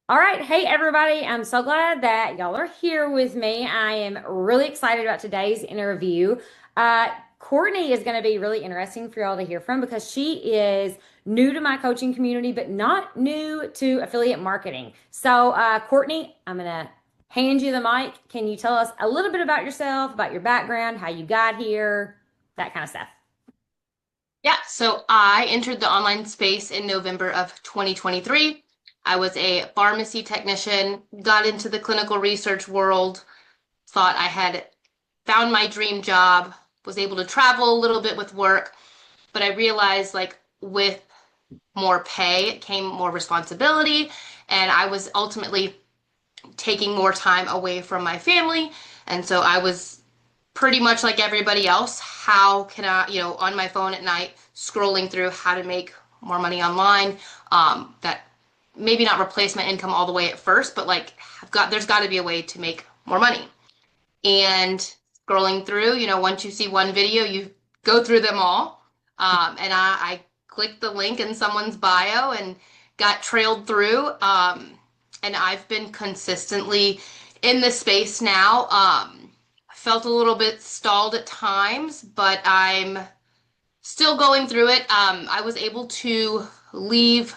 All right. Hey, everybody. I'm so glad that y'all are here with me. I am really excited about today's interview. Uh, Courtney is going to be really interesting for y'all to hear from because she is new to my coaching community, but not new to affiliate marketing. So, Courtney, I'm going to hand you the mic. Can you tell us a little bit about yourself, about your background, how you got here, that kind of stuff? Yeah, so I entered the online space in November of 2023. I was a pharmacy technician, got into the clinical research world, thought I had found my dream job, was able to travel a little bit with work, but I realized like with more pay came more responsibility, and I was ultimately taking more time away from my family. And so I was pretty much like everybody else. How can I, on my phone at night, scrolling through how to make more money online? That maybe not replacement income all the way at first, but like there's got to be a way to make more money. And scrolling through, once you see one video, you go through them all. And I clicked the link in someone's bio and got trailed through. And I've been consistently in this space now. Felt a little bit stalled at times, but I'm still going through it. I was able to leave.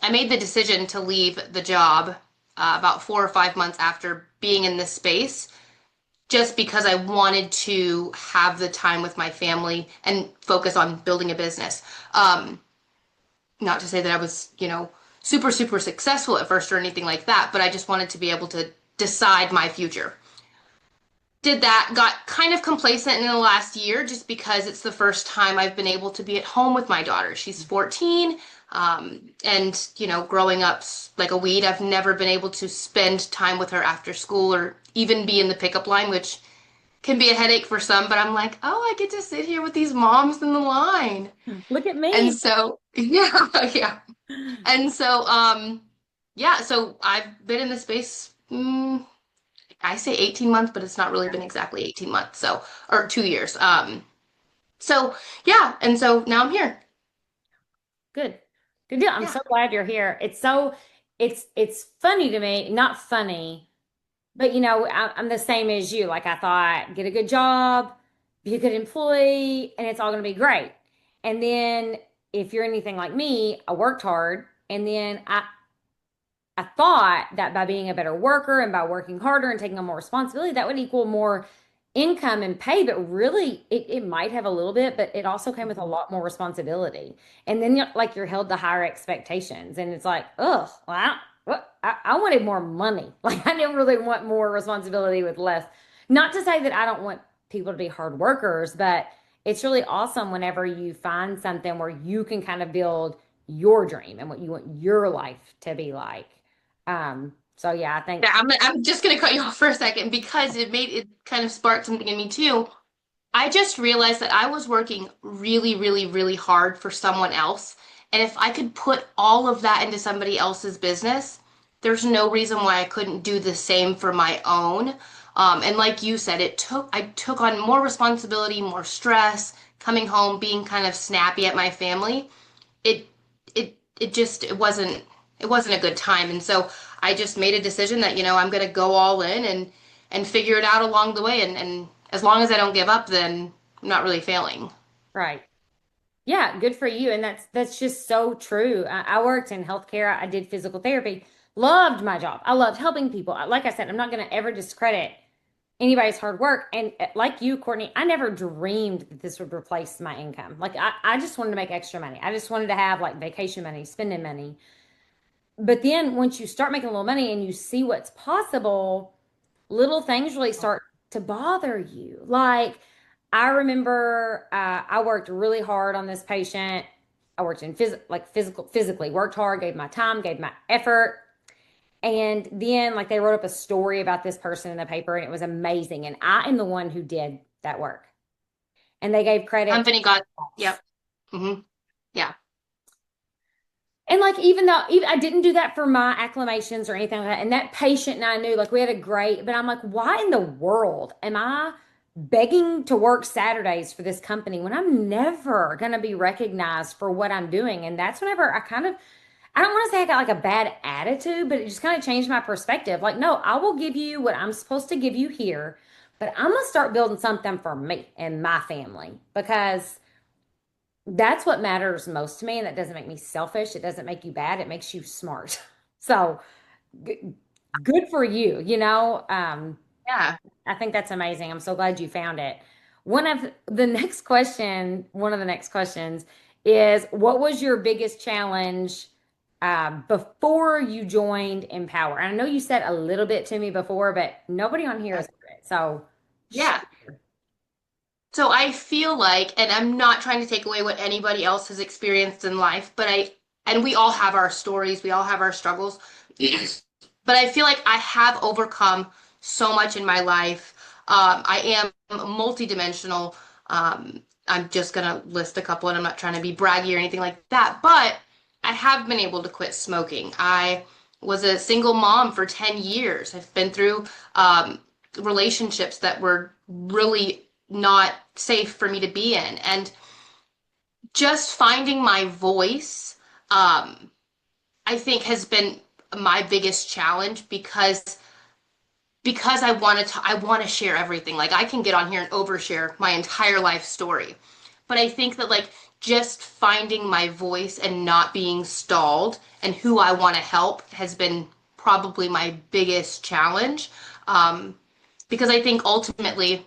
I made the decision to leave the job about 4 or 5 months after being in this space, just because I wanted to have the time with my family and focus on building a business. Not to say that I was, super, super successful at first or anything like that, but I just wanted to be able to decide my future. Did that, got kind of complacent in the last year just because it's the first time I've been able to be at home with my daughter. She's 14. And, growing up like a weed, I've never been able to spend time with her after school or even be in the pickup line, which can be a headache for some, but I'm like, oh, I get to sit here with these moms in the line. Look at And me. so, yeah, yeah. And so, yeah, so I've been in this space, I say 18 months, but it's not really been exactly 18 months. So, or 2 years. So yeah. And so now I'm here. Good. Good deal. I'm Yeah. so glad you're here. It's funny to me, not funny, but I'm the same as you. Like I thought, get a good job, be a good employee, and it's all going to be great. And then if you're anything like me, I worked hard, and then I thought that by being a better worker and by working harder and taking on more responsibility, that would equal more income and pay. But really, it might have a little bit, but it also came with a lot more responsibility. And then you're held to higher expectations. And it's like, ugh, well, I wanted more money. Like I didn't really want more responsibility with less. Not to say that I don't want people to be hard workers, but it's really awesome whenever you find something where you can kind of build your dream and what you want your life to be like. So yeah, I think Yeah, I'm just gonna cut you off for a second because it kind of sparked something in me too. I just realized that I was working really, really, really hard for someone else. And if I could put all of that into somebody else's business, there's no reason why I couldn't do the same for my own. And like you said, I took on more responsibility, more stress, coming home, being kind of snappy at my family. It, it wasn't a good time. And so I just made a decision that, I'm going to go all in and figure it out along the way. And as long as I don't give up, then I'm not really failing. right. Yeah, good for you. And that's just so true. I worked in healthcare. I did physical therapy. Loved my job. I loved helping people. Like I said, I'm not going to ever discredit anybody's hard work. And like you, Courtney, I never dreamed that this would replace my income. Like I just wanted to make extra money. I just wanted to have like vacation money, spending money. But then once you start making a little money and you see what's possible, little things really start to bother you. Like I remember I worked really hard on this patient. I worked in physically worked hard, gave my time, gave my effort. And then like they wrote up a story about this person in the paper and it was amazing. And I am the one who did that work. And they gave credit to Company got, us. yep. Hmm. Yeah. And like even I didn't do that for my acclamations or anything like that. And that patient and I knew like we had a great, but I'm like, why in the world am I begging to work Saturdays for this company when I'm never gonna be recognized for what I'm doing? And that's whenever I don't want to say I got like a bad attitude, but it just kind of changed my perspective. Like, no, I will give you what I'm supposed to give you here, but I'm gonna start building something for me and my family because that's what matters most to me. And that doesn't make me selfish. It doesn't make you bad. It makes you smart. So good for you, you know? Yeah. I think that's amazing. I'm so glad you found it. One of the next questions is what was your biggest challenge before you joined Empower? And I know you said a little bit to me before, but nobody on here has heard it. So, Yeah. So I feel like, and I'm not trying to take away what anybody else has experienced in life, and we all have our stories, we all have our struggles. But I feel like I have overcome so much in my life. I am multidimensional. I'm just gonna list a couple, and I'm not trying to be braggy or anything like that, but I have been able to quit smoking. I was a single mom for 10 years. I've been through relationships that were really not safe for me to be in. And just finding my voice, I think has been my biggest challenge because I want to share everything. Like I can get on here and overshare my entire life story. But I think that like just finding my voice and not being stalled and who I want to help has been probably my biggest challenge. Um, because I think ultimately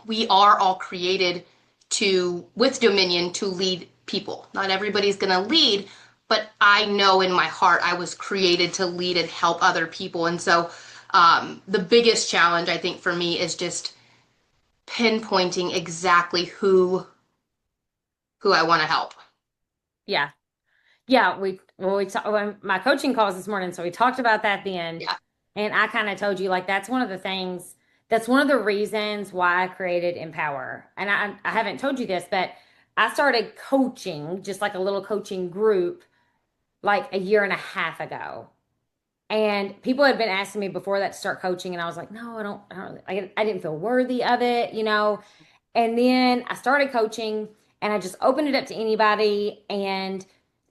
we are all created to, with dominion, to lead people. Not everybody's going to lead, but I know in my heart I was created to lead and help other people. And so the biggest challenge I think for me is just pinpointing exactly who I want to help. yeah. Yeah, when my coaching calls this morning, so we talked about that then, Yeah. and I kind of told you like that's one of the things, that's one of the reasons why I created Empower. And I haven't told you this, but I started coaching, just like a little coaching group, like a year and a half ago. And people had been asking me before that to start coaching, and I was like, no, I don't really, I didn't feel worthy of it, you know. And then I started coaching and I just opened it up to anybody. And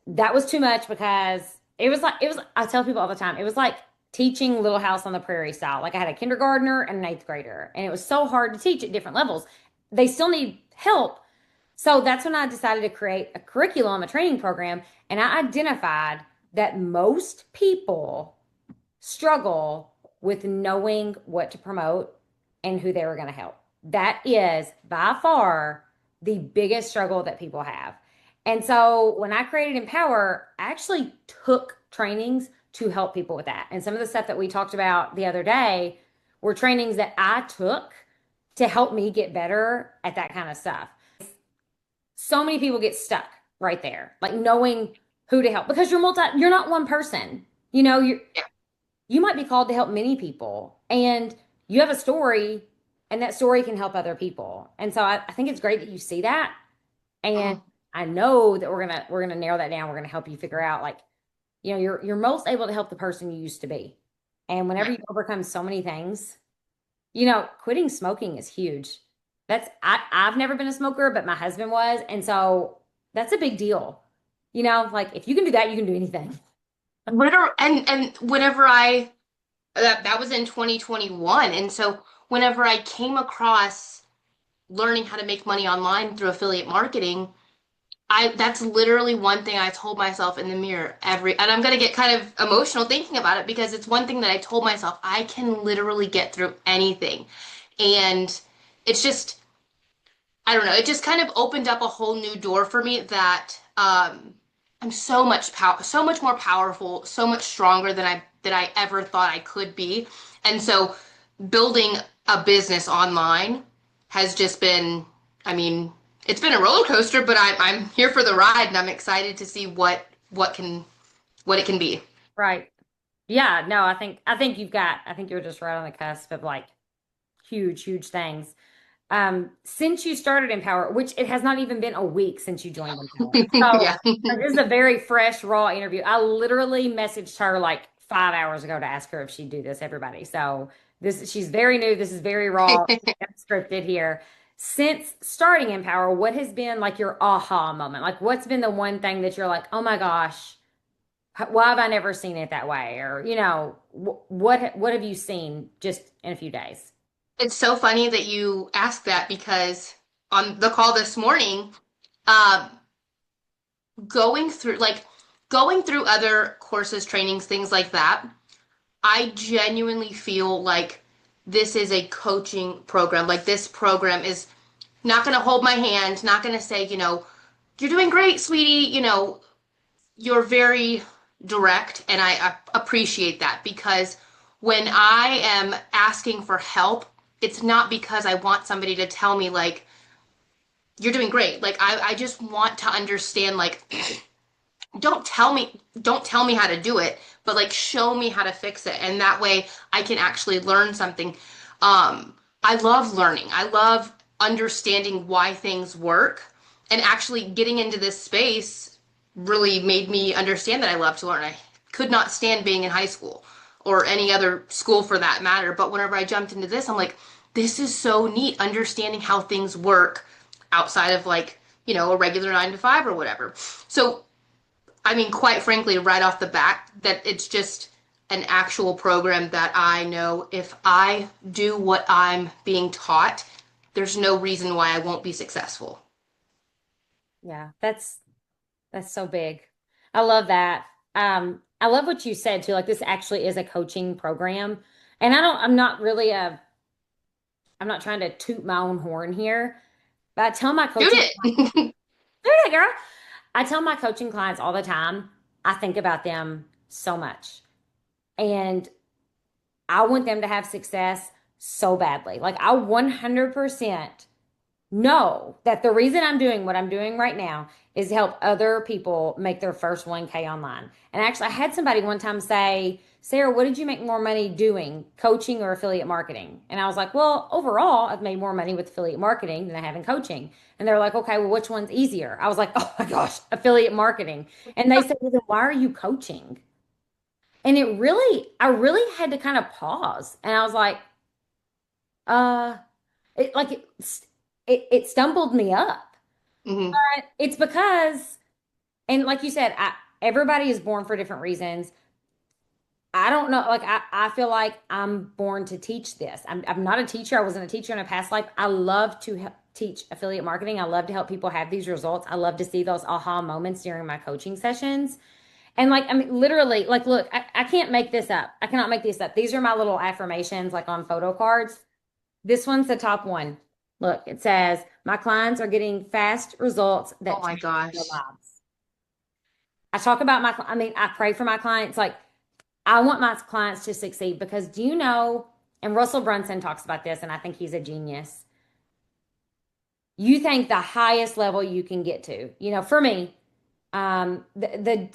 that was too much because I tell people all the time, it was like teaching Little House on the Prairie style. Like I had a kindergartner and an eighth grader, and it was so hard to teach at different levels. They still need help. So that's when I decided to create a curriculum, a training program. And I identified that most people struggle with knowing what to promote and who they were going to help. That is by far the biggest struggle that people have. And so when I created Empower, I actually took trainings to help people with that. And some of the stuff that we talked about the other day were trainings that I took to help me get better at that kind of stuff. So many people get stuck right there, like knowing who to help because you're not one person. You know, you might be called to help many people and you have a story and that story can help other people. And so I think it's great that you see that. And Mhm. I know that we're gonna narrow that down. We're gonna help you figure out like, you know, you're most able to help the person you used to be. And whenever Right. you overcome so many things, you know, quitting smoking is huge. I've never been a smoker, but my husband was. And so that's a big deal. You know, like if you can do that, you can do anything. And whenever I that was in 2021, and so whenever I came across learning how to make money online through affiliate marketing, I that's literally one thing I told myself in the mirror and I'm gonna get kind of emotional thinking about it because it's one thing that I told myself I can literally get through anything. And it's just, I don't know, it just kind of opened up a whole new door for me that I'm so much more powerful, so much stronger than I ever thought I could be. And so building a business online has just been, I mean, it's been a roller coaster, but I'm here for the ride and I'm excited to see what it can be. Right. Yeah, no, I think you're just right on the cusp of like huge things. Since you started Empower, which it has not even been a week since you joined Empower. So Yeah. this is a very fresh, raw interview. I literally messaged her like 5 hours ago to ask her if she'd do this, everybody. So she's very new. This is very raw, scripted here. Since starting Empower, what has been like your aha moment? Like what's been the one thing that you're like, oh my gosh, Why have I never seen it that way? Or, what have you seen just in a few days? It's so funny that you asked that because on the call this morning, um, going through going through other courses, trainings, things like that, I genuinely feel like this is a coaching program. Like this program is not going to hold my hand, not going to say, you're doing great, sweetie. You're very direct, and I appreciate that because when I am asking for help, it's not because I want somebody to tell me, like, you're doing great. Like, I just want to understand, like, don't tell me how to do it, but like show me how to fix it. And that way I can actually learn something. I love learning. I love understanding why things work. And actually getting into this space really made me understand that I love to learn. I could not stand being in high school or any other school for that matter. But whenever I jumped into this, I'm like, this is so neat, understanding how things work outside of like, a regular 9 to 5 or whatever. So I mean, quite frankly, right off the bat, that it's just an actual program that I know if I do what I'm being taught, there's no reason why I won't be successful. Yeah, that's so big. I love that. I love what you said too. Like this actually is a coaching program. And I'm not trying to toot my own horn here, but I tell my Shoot coaching, it. yeah, girl. I tell my coaching clients all the time, I think about them so much. And I want them to have success so badly. Like I 100% know that the reason I'm doing what I'm doing right now is to help other people make their first 1K online. And actually, I had somebody one time say, Sarah, what did you make more money doing, coaching or affiliate marketing? And I was like, well, overall, I've made more money with affiliate marketing than I have in coaching. And they're like, okay, well, which one's easier? I was like, oh my gosh, affiliate marketing. And they said, well, then why are you coaching? And I really had to kind of pause. And I was like, uh, it like it stumbled me up. Hmm. It's because, and like you said, everybody is born for different reasons. I don't know. Like, I feel like I'm born to teach this. I'm not a teacher. I wasn't a teacher in a past life. I love to teach affiliate marketing. I love to help people have these results. I love to see those aha moments during my coaching sessions. And like, I mean, literally, like, look, I can't make this up. I cannot make this up. These are my little affirmations, like on photo cards. This one's the top one. Look, it says, my clients are getting fast results Oh that my change their gosh. lives. I talk about I mean, I pray for my clients. Like, I want my clients to succeed because do you know, and Russell Brunson talks about this, and I think he's a genius. You think the highest level you can get to, for me, the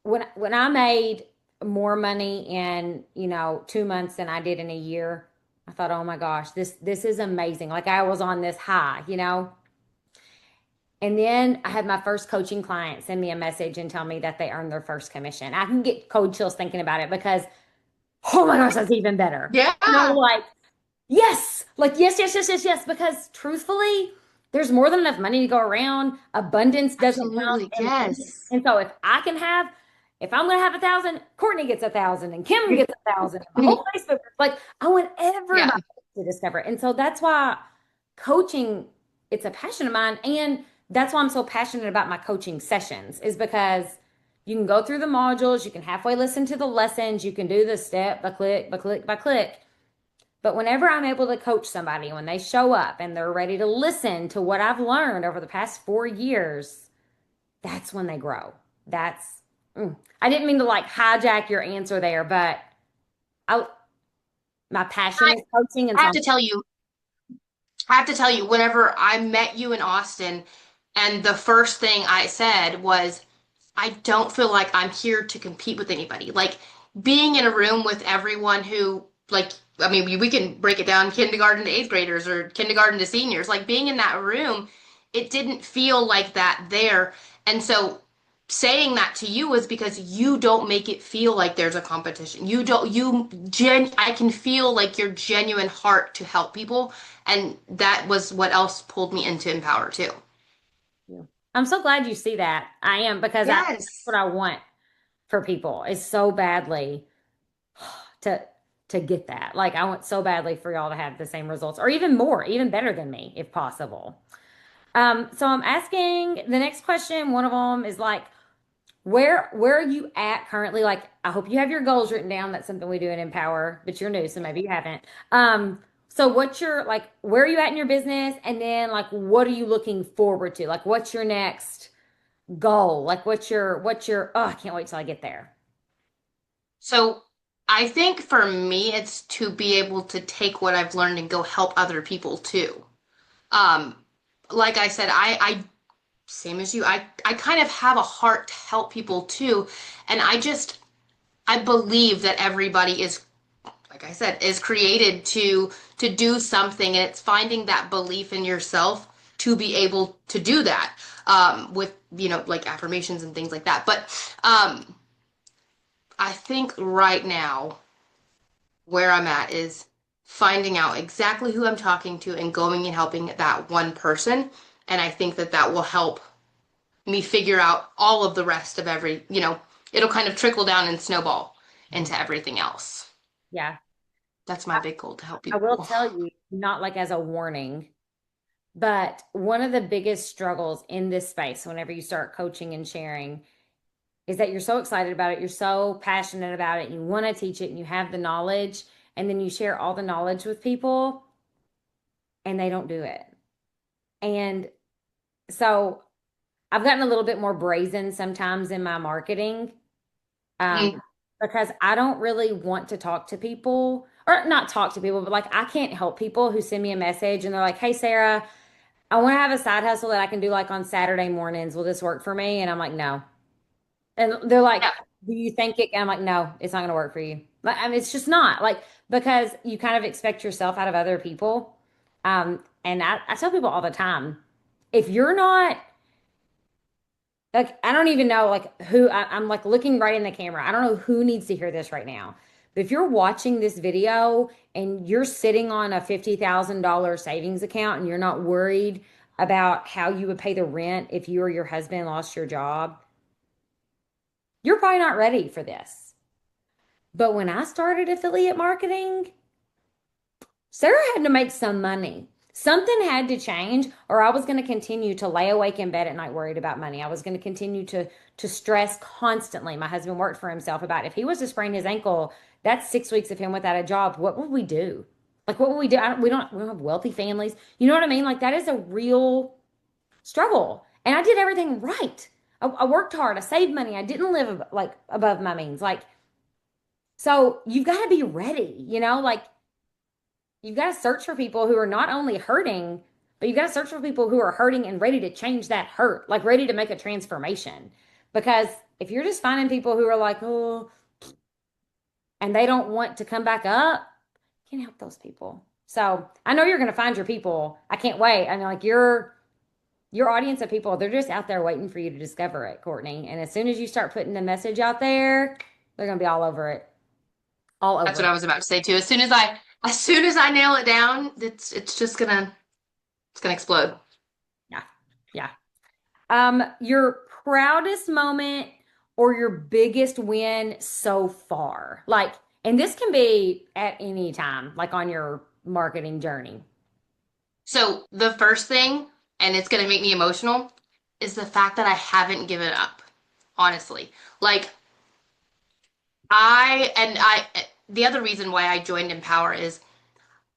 when I made more money in, 2 months than I did in a year, I thought, oh my gosh, this is amazing. Like I was on this high. And then I had my first coaching client send me a message and tell me that they earned their first commission. I can get cold chills thinking about it because, oh my gosh, that's even better. Yeah, Like, yes, like, yes, yes, yes, yes, yes. Because truthfully, there's more than enough money to go around. Abundance doesn't come absolutely. in abundance. Yes. And so if I'm going to have 1,000, Courtney gets 1,000 and Kim gets 1,000. The whole Facebook, like, I want Yeah. everybody to discover it. And so that's why coaching, it's a passion of mine. And that's why I'm so passionate about my coaching sessions is because you can go through the modules, you can halfway listen to the lessons, you can do the step by click, by click, by click. But whenever I'm able to coach somebody, when they show up and they're ready to listen to what I've learned over the past 4 years, that's when they grow. That's, I didn't mean to like hijack your answer there, but I, my passion I is coaching. And I so have to tell you, whenever I met you in Austin, and the first thing I said was, I don't feel like I'm here to compete with anybody. Like being in a room with everyone who, like, I mean, we can break it down kindergarten to eighth graders or kindergarten to seniors. Like being in that room, it didn't feel like that there. And so saying that to you was because you don't make it feel like there's a competition. I can feel like your genuine heart to help people. And that was what else pulled me into Empower too. yeah. I'm so glad you see that. I am because that's what Yes. I want for people is so badly to get that. Like I want so badly for y'all to have the same results or even more, even better than me if possible. So I'm asking the next question. One of them is like, where are you at currently? Like, I hope you have your goals written down. That's something we do in Empower, but you're new, so maybe you haven't. So what's your like, where are you at in your business? And then like, what are you looking forward to? Like, what's your next goal? Like, oh, I can't wait till I get there. So I think for me, it's to be able to take what I've learned and go help other people too. Um, like I said, I same as you, I kind of have a heart to help people too. And I believe that everybody is, like I said, is created to do something, and it's finding that belief in yourself to be able to do that. With, like affirmations and things like that. But I think right now where I'm at is finding out exactly who I'm talking to and going and helping that one person. And I think that that will help me figure out all of the rest of it'll kind of trickle down and snowball into everything else. Yeah. That's my big goal, to help I will people. tell you, not like as a warning, but one of the biggest struggles in this space, whenever you start coaching and sharing, is that you're so excited about it, you're so passionate about it, you want to teach it, and you have the knowledge, and then you share all the knowledge with people, and they don't do it. And so I've gotten a little bit more brazen sometimes in my marketing, Mm, um, because I don't really want to talk to people, or not talk to people, but like I can't help people who send me a message and they're like, "Hey, Sarah, I want to have a side hustle that I can do like on Saturday mornings. Will this work for me?" And I'm like, "No." And they're like, yeah, "Do you think it?" And I'm like, "No, it's not going to work for you." Like, I mean, it's just not like because you kind of expect yourself out of other people. And I tell people all the time, if you're not like, I don't even know like who I'm like looking right in the camera. I don't know who needs to hear this right now. But if you're watching this video and you're sitting on a $50,000 savings account and you're not worried about how you would pay the rent if you or your husband lost your job, you're probably not ready for this. But when I started affiliate marketing, Sarah had to make some money. Something had to change, or I was going to continue to lay awake in bed at night worried about money. I was going to continue to stress constantly. My husband worked for himself about if he was to sprain his ankle, that's 6 weeks of him without a job. What would we do? Like, what would we do? We don't have wealthy families. You know what I mean? Like, that is a real struggle. And I did everything right. I worked hard. I saved money. I didn't live like above my means. Like, so you've got to be ready, like you've got to search for people who are not only hurting, but you've got to search for people who are hurting and ready to change that hurt, like ready to make a transformation. Because if you're just finding people who are like, oh, and they don't want to come back up, you can't help those people. So I know you're going to find your people. I can't wait. I know like your audience of people, they're just out there waiting for you to discover it, Courtney. And as soon as you start putting the message out there, they're going to be all over it, all that's over what it. I was about to say too. As soon as I nail it down, it's just gonna explode. Yeah. Yeah. Your proudest moment or your biggest win so far? Like, and this can be at any time, like on your marketing journey. So the first thing, and it's gonna make me emotional, is the fact that I haven't given up, honestly. Like the other reason why I joined Empower is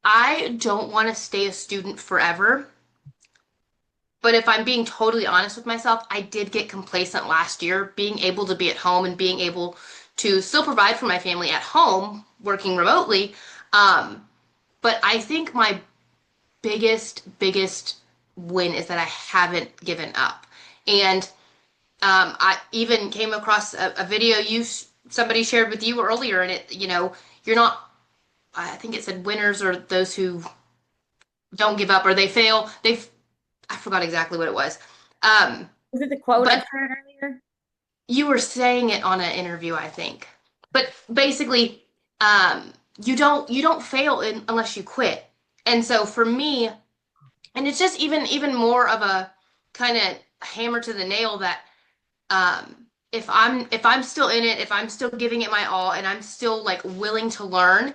I don't want to stay a student forever. But if I'm being totally honest with myself, I did get complacent last year, being able to be at home and being able to still provide for my family at home, working remotely. Um, but I think my biggest win is that I haven't given up. And I even came across a video somebody shared with you earlier, and you're not. I think it said winners are those who don't give up or they fail. I forgot exactly what it was. Um, Was it the quote I but shared earlier? you were saying it on an interview, I think. But basically, you don't fail unless you quit. And so for me, and it's just even more of a kind of hammer to the nail that if I'm still in it, if I'm still giving it my all and I'm still like willing to learn,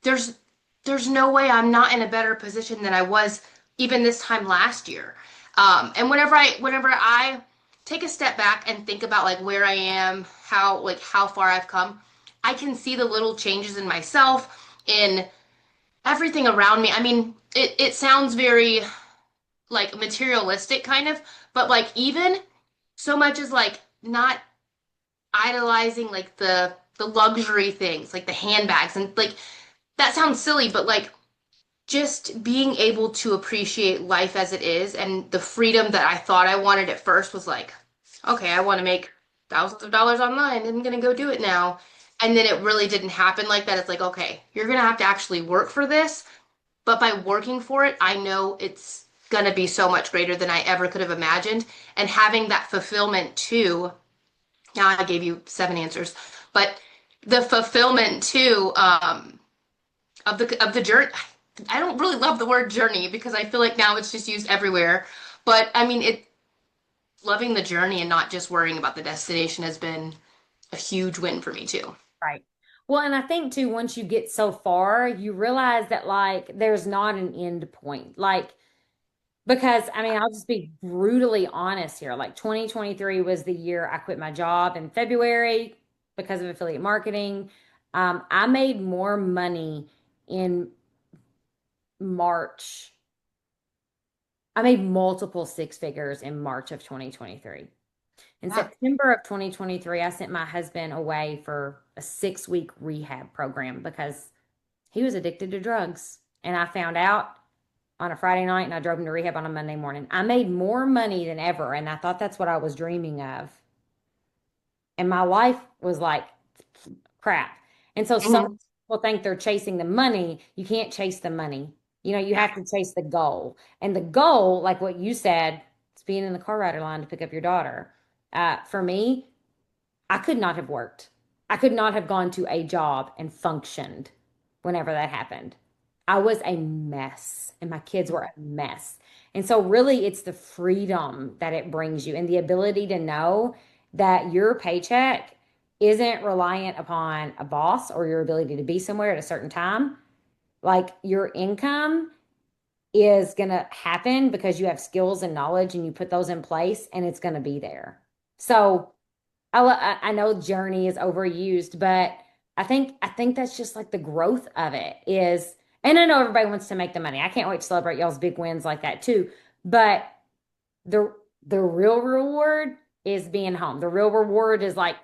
there's there's no way I'm not in a better position than I was even this time last year. And whenever I take a step back and think about like where I am, how far I've come, I can see the little changes in myself, in everything around me. I mean, it sounds very like materialistic kind of, but like even so much as like not idolizing like the luxury things, like the handbags and like that sounds silly, but like just being able to appreciate life as it is and the freedom that I thought I wanted at first was like, okay, I want to make thousands of dollars online. I'm gonna go do it now. And then it really didn't happen like that. It's like, okay, you're gonna have to actually work for this, but by working for it, I know it's gonna be so much greater than I ever could have imagined. And having that fulfillment too. Now I gave you seven answers, but the fulfillment too, of the journey. I don't really love the word journey because I feel like now it's just used everywhere. But I mean, it loving the journey and not just worrying about the destination has been a huge win for me too. Right. Well, and I think too, once you get so far, you realize that like there's not an end point. Like, because I mean, I'll just be brutally honest here. Like 2023 was the year I quit my job in February because of affiliate marketing. I made more money in March. I made multiple six figures in March of 2023. In Yeah. September of 2023, I sent my husband away for a 6 week rehab program because he was addicted to drugs. And I found out on a Friday night and I drove him to rehab on a Monday morning. I made more money than ever. And I thought that's what I was dreaming of. And my life was like crap. And so some Mhm. people think they're chasing the money. You can't chase the money. You Yeah. have to chase the goal. And the goal, like what you said, is being in the car rider line to pick up your daughter. For me, I could not have worked. I could not have gone to a job and functioned whenever that happened. I was a mess and my kids were a mess. And so, really, it's the freedom that it brings you and the ability to know that your paycheck isn't reliant upon a boss or your ability to be somewhere at a certain time. Like your income is going to happen because you have skills and knowledge and you put those in place and it's going to be there. So, I know journey is overused, but I think that's just like the growth of it is, and I know everybody wants to make the money. I can't wait to celebrate y'all's big wins like that too. But the the real reward is being home. The real reward is like,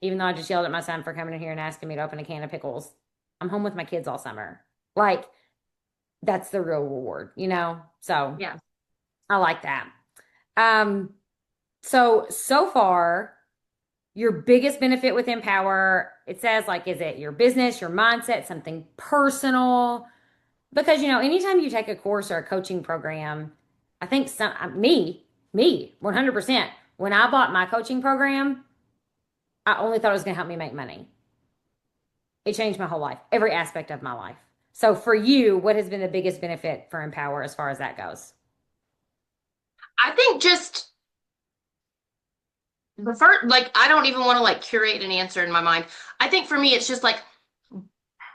even though I just yelled at my son for coming in here and asking me to open a can of pickles, I'm home with my kids all summer. Like that's the real reward. So Yeah. I like that. Um, so far. Your biggest benefit with Empower, it says like, is it your business, your mindset, something personal? Because, anytime you take a course or a coaching program, I think me, 100%. When I bought my coaching program, I only thought it was going to help me make money. It changed my whole life, every aspect of my life. So for you, what has been the biggest benefit for Empower as far as that goes? I think just the first, like, I don't even want to like curate an answer in my mind. I think for me, it's just like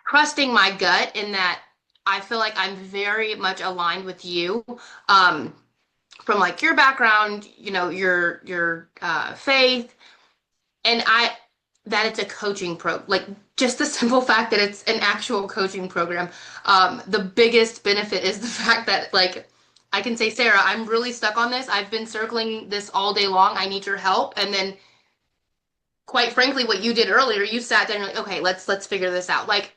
trusting my gut in that I feel like I'm very much aligned with you. Um, from like your background, your faith, and I that it's a coaching like just the simple fact that it's an actual coaching program. The biggest benefit is the fact that like I can say, Sarah, I'm really stuck on this. I've been circling this all day long. I need your help. And then quite frankly, what you did earlier, you sat there and you're like, okay, let's figure this out. Like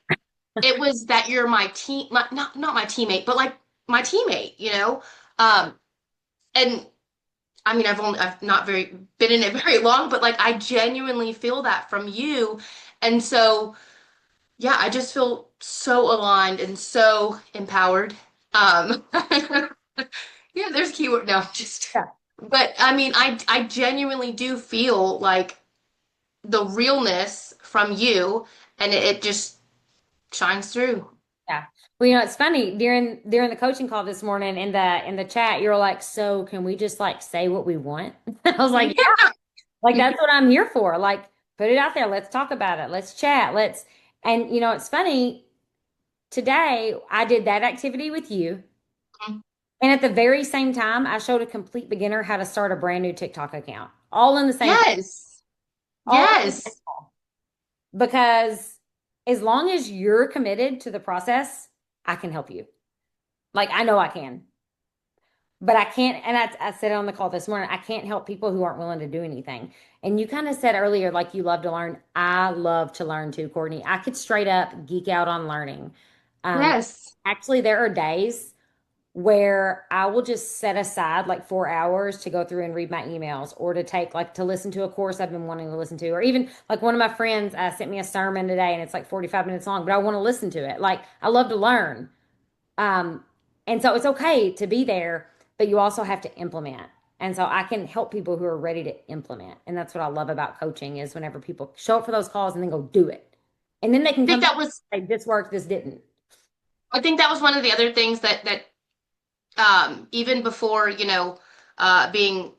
it was that you're my team, not my teammate, but like my teammate, you know? Um, and I mean, I've not very been in it very long, but like I genuinely feel that from you. And so, yeah, I just feel so aligned and so empowered. Um, yeah, there's a keyword. No, just, Yeah. but I mean, I genuinely do feel like the realness from you, and it just shines through. Yeah. Well, it's funny during the coaching call this morning in the chat, you were like, "So can we just like say what we want?" I was like, Like that's what I'm here for. Like put it out there. Let's talk about it. Let's chat. And it's funny. Today I did that activity with you. And at the very same time, I showed a complete beginner how to start a brand new TikTok account. All in the same call. Yes. All in the same Yes. call. Because as long as you're committed to the process, I can help you. Like I know I can. But I can't, and I said it on the call this morning, I can't help people who aren't willing to do anything. And you kind of said earlier, like you love to learn. I love to learn too, Courtney. I could straight up geek out on learning. Um, Yes. Actually, there are days where I will just set aside like 4 hours to go through and read my emails or to take like to listen to a course I've been wanting to listen to. Or even like one of my friends sent me a sermon today and it's like 45 minutes long, but I want to listen to it. Like I love to learn. Um, and so it's okay to be there, but you also have to implement. And so I can help people who are ready to implement. And that's what I love about coaching is whenever people show up for those calls and then go do it. And then they can I think come back that was and say, this worked, this didn't. I think that was one of the other things that even before, being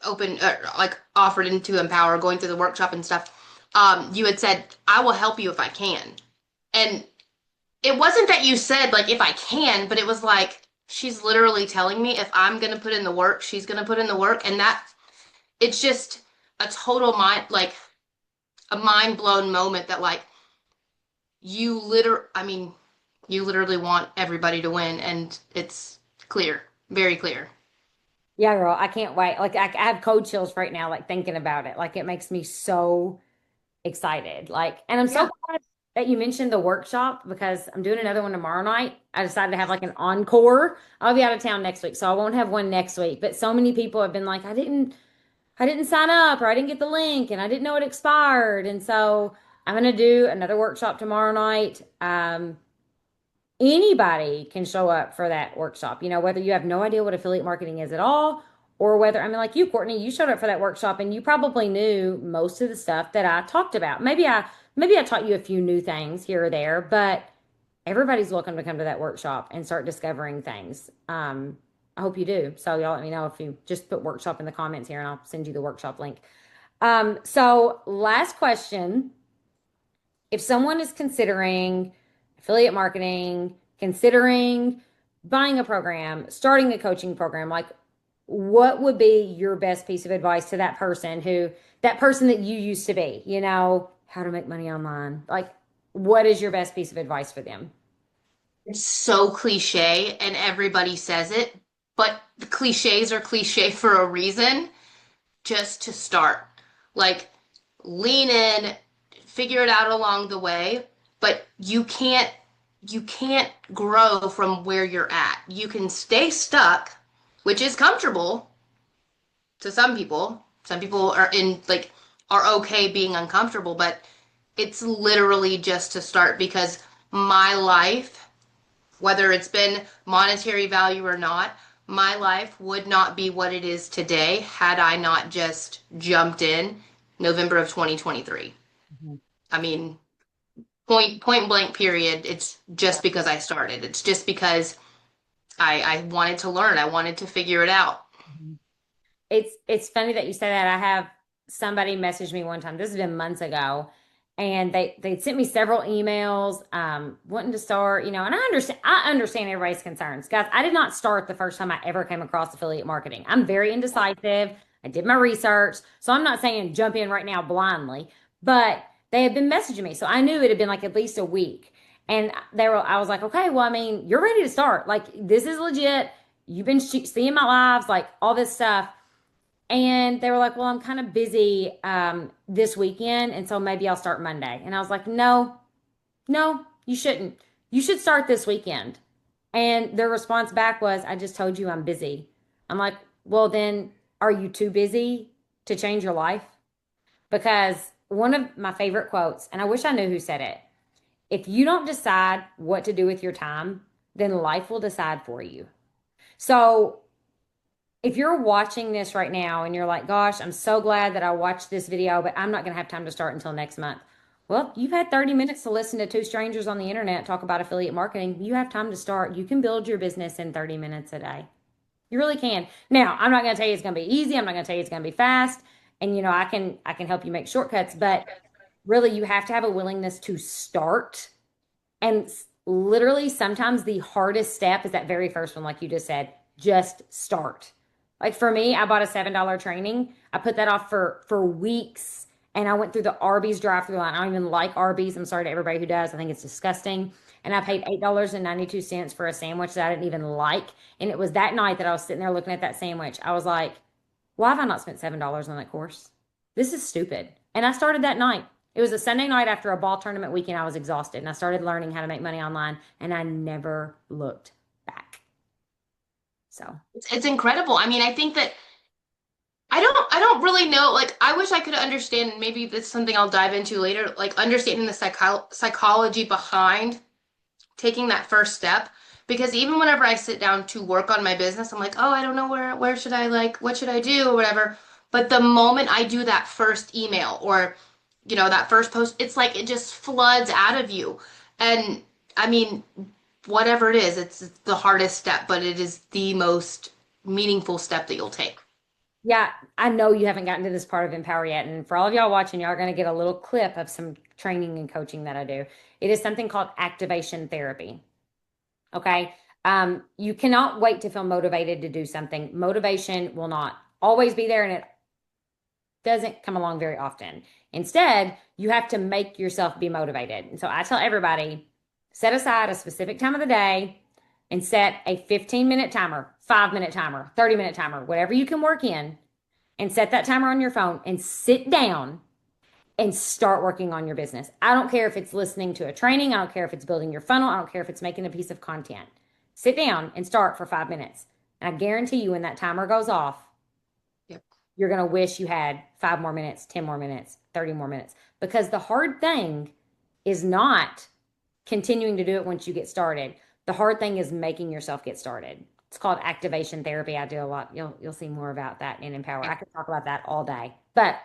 open like offered into Empower, going through the workshop and stuff, you had said, I will help you if I can. And it wasn't that you said like if I can, but it was like she's literally telling me if I'm gonna put in the work, she's gonna put in the work. And that it's just a total mind like a mind blown moment that like I mean, you literally want everybody to win and it's clear, very clear. Yeah, girl, I can't wait. Like I have cold chills right now, like thinking about it. Like it makes me so excited. Like, and I'm so Yeah. glad that you mentioned the workshop because I'm doing another one tomorrow night. I decided to have like an encore. I'll be out of town next week, so I won't have one next week. But so many people have been like, I didn't sign up or I didn't get the link and I didn't know it expired. And so I'm gonna do another workshop tomorrow night. Anybody can show up for that workshop, whether you have no idea what affiliate marketing is at all, or whether, I mean, like you, Courtney, you showed up for that workshop and you probably knew most of the stuff that I talked about. Maybe I taught you a few new things here or there, but everybody's welcome to come to that workshop and start discovering things. I hope you do. So y'all let me know if you just put workshop in the comments here and I'll send you the workshop link. So last question. If someone is considering affiliate marketing, considering buying a program, starting a coaching program, like what would be your best piece of advice to that person that you used to be, how to make money online? Like, what is your best piece of advice for them? It's so cliche and everybody says it, but the cliches are cliche for a reason, just to start. Like lean in, figure it out along the way, but you can't grow from where you're at. You can stay stuck, which is comfortable to some people. Some people are okay being uncomfortable, but it's literally just to start because my life, whether it's been monetary value or not, my life would not be what it is today had I not just jumped in November of 2023. Mhm. I mean, point blank period. It's just because I started. It's just because I wanted to learn. I wanted to figure it out. Mhm. It's funny that you say that. I have somebody message me one time. This has been months ago, and they sent me several emails, wanting to start. And I understand everybody's concerns, guys. I did not start the first time I ever came across affiliate marketing. I'm very indecisive. I did my research, so I'm not saying jump in right now blindly, but they had been messaging me, so I knew it had been like at least a week, and I was like, okay, well, I mean, you're ready to start. Like this is legit. You've been seeing my lives, like all this stuff. And they were like, well, I'm kind of busy this weekend. And so maybe I'll start Monday. And I was like, no, no, you shouldn't. You should start this weekend. And their response back was, I just told you I'm busy. I'm like, well, then are you too busy to change your life? Because one of my favorite quotes, and I wish I knew who said it, if you don't decide what to do with your time, then life will decide for you. So if you're watching this right now and you're like, gosh, I'm so glad that I watched this video, but I'm not going to have time to start until next month. Well, you've had 30 minutes to listen to two strangers on the internet talk about affiliate marketing. You have time to start. You can build your business in 30 minutes a day. You really can. Now, I'm not going to tell you it's going to be easy. I'm not going to tell you it's going to be fast. and I can help you make shortcuts, but really you have to have a willingness to start. And literally, sometimes the hardest step is that very first one, like you just said, just start. Like for me, I bought a $7 training. I put that off for weeks, and I went through the Arby's drive-through line. I don't even like Arby's. I'm sorry to everybody who does. I think it's disgusting. And I paid $8.92 for a sandwich that I didn't even like. And it was that night that I was sitting there looking at that sandwich. I was like, why have I not spent $7 on that course? This is stupid. And I started that night. It was a Sunday night after a ball tournament weekend. I was exhausted and I started learning how to make money online and I never looked back. So, It's incredible. I mean, I think that I don't really know. Like, I wish I could understand, and maybe this is something I'll dive into later, like understanding the psychology behind taking that first step. Because even whenever I sit down to work on my business, I'm like, oh, I don't know where should I like, what should I do or whatever. But the moment I do that first email or, that first post, it's like it just floods out of you. And I mean, whatever it is, it's the hardest step, but it is the most meaningful step that you'll take. yeah, I know you haven't gotten to this part of Empower yet. And for all of y'all watching, y'all are going to get a little clip of some training and coaching that I do. It is something called activation therapy. Okay. You cannot wait to feel motivated to do something. Motivation will not always be there and it doesn't come along very often. Instead, you have to make yourself be motivated. And so I tell everybody set aside a specific time of the day and set a 15-minute timer, 5-minute timer, 30-minute timer, whatever you can work in, and set that timer on your phone and sit down and start working on your business. I don't care if it's listening to a training, I don't care if it's building your funnel, I don't care if it's making a piece of content. Sit down and start for 5 minutes. And I guarantee you, when that timer goes off, Yep. you're going to wish you had 5 more minutes, 10 more minutes, 30 more minutes. Because the hard thing is not continuing to do it once you get started. The hard thing is making yourself get started. It's called activation therapy. I do a lot. You'll see more about that in Empower. I could talk about that all day. But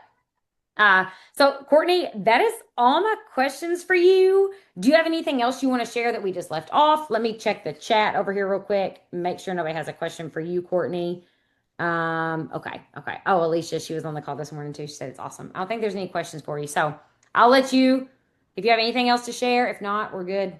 so Courtney, that is all my questions for you. Do you have anything else you want to share that we just left off? Let me check the chat over here real quick. Make sure nobody has a question for you, Courtney. Okay. Oh, Alicia, she was on the call this morning too. She said it's awesome. I don't think there's any questions for you. So I'll let you, if you have anything else to share. If not, we're good.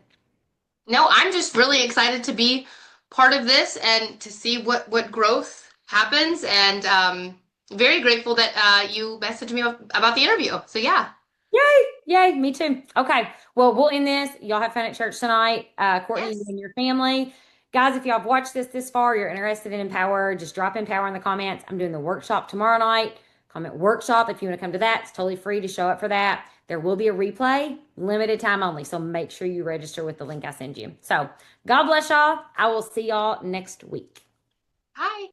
No, I'm just really excited to be part of this and to see what growth happens, and very grateful that you messaged me about the interview. So yeah. Yay! Yay! Me too. Okay. Well, we'll end this. Y'all have fun at church tonight. Courtney, you Yes. and your family. Guys, if y'all have watched this far, you're interested in Empower, just drop Empower in the comments. I'm doing the workshop tomorrow night. Comment workshop if you want to come to that. It's totally free to show up for that. There will be a replay, limited time only. So make sure you register with the link I send you. So God bless y'all. I will see y'all next week. Hi.